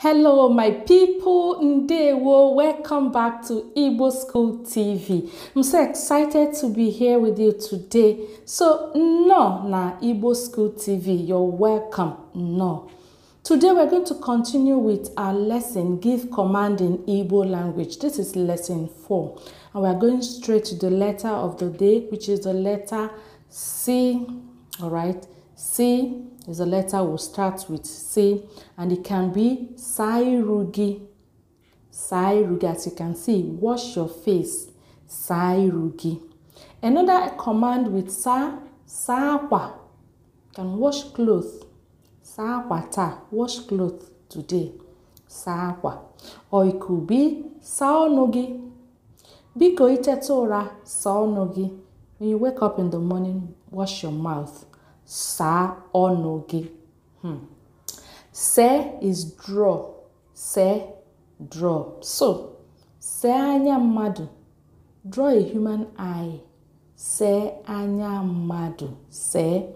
Hello my people, Ndewo, welcome back to Igbo School TV. I'm so excited to be here with you today. So, na Igbo School TV, you're welcome. Today we're going to continue with our lesson, Give Command in Igbo Language. This is lesson 4. And we're going straight to the letter of the day, which is the letter C. Alright, C is a letter we'll start with C, and it can be Sairugi. Sairugi, as you can see, wash your face. Sairugi. Another command with Sawa. Can wash clothes. Sawata, wash clothes today. Sawa. Or it could be Saonogi. Biko itetora Saonogi. When you wake up in the morning, wash your mouth. Saonogi. Se is draw. Se, draw. So, se anya madu. Draw a human eye. Se anya madu. Se.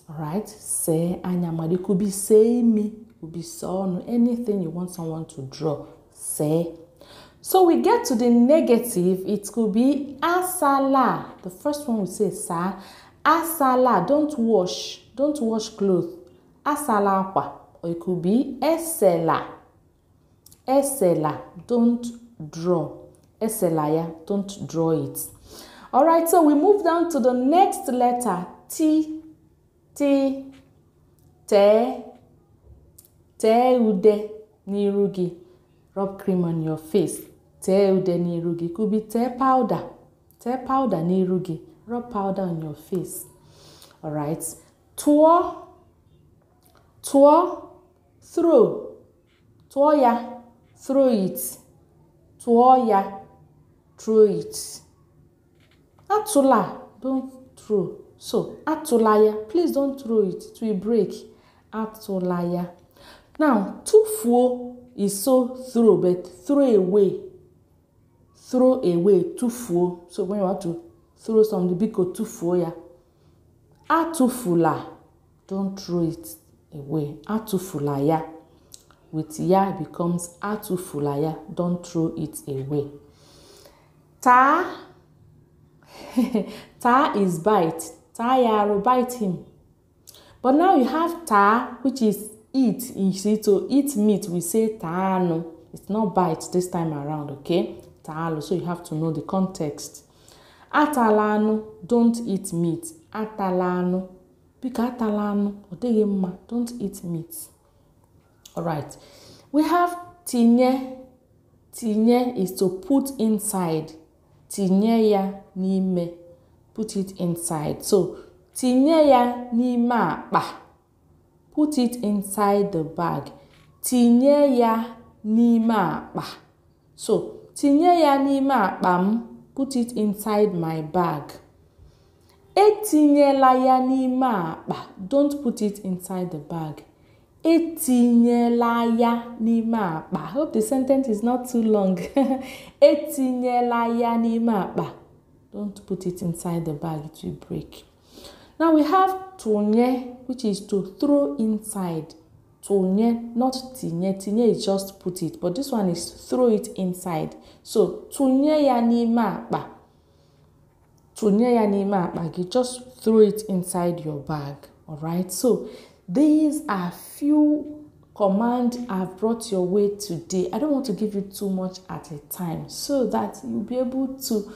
Alright? Se anya madu. It could be say me. It could be so. Anything you want someone to draw. Se. So we get to the negative. It could be asala. The first one we say sa. Asala. Don't wash. Don't wash clothes. Asala apa. Or it could be esela. Esela. Don't draw. Eselaya. Don't draw it. Alright, so we move down to the next letter. T. T. Te. Te ude nirugi. Rub cream on your face. Te ude nirugi. Could be te powder. Te powder nirugi. Rub powder on your face. Alright. Tuo. Tuo. Throw. Tuoya. Throw it. Tuoya. Throw it. Atula. Don't throw. So, atulaya. Please don't throw it. It will break. Atulaya. Now, tufuo is so throw, but throw away. Throw away. Tufuo. So, when you want to throw something, biko tufuo ya. Atufula. Don't throw it away. Atufulaya. With ya it becomes atufulaya. Don't throw it away. Ta. Ta is bite. Ta yaro, bite him. But now you have ta, which is eat. You see, to eat meat, we say taano. It's not bite this time around, okay? Taalo. So you have to know the context. Atalano, don't eat meat. Atalano. Bika atalano. Odeyema, don't eat meat. Alright. We have tinye. Tinye is to put inside. Tinye ya n'ime. Put it inside. So, tinye ya n'ime akpa. Put it inside the bag. Tinye ya n'ime akpa. So, tinye ya n'ime akpa m. Put it inside my bag. Etinyela ya n'ime akpa. Don't put it inside the bag. Etinyela ya n'ime akpa. I hope the sentence is not too long. Etinyela ya n'ime akpa. Don't put it inside the bag. It will break. Now we have tunye, which is to throw inside. Tunye, not tinye. Tinye is just put it. But this one is throw it inside. So, tunye ya n'ime akpa. Tunye ya n'ime akpa. You just throw it inside your bag. Alright? So, these are few commands I've brought your way today. I don't want to give you too much at a time so that you'll be able to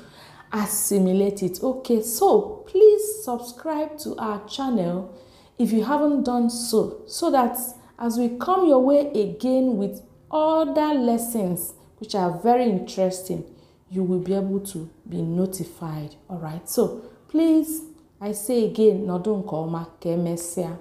assimilate it. Okay, so please subscribe to our channel if you haven't done so that as we come your way again with other lessons which are very interesting, you will be able to be notified. All right, so please, I say again, nodun koma kemesia.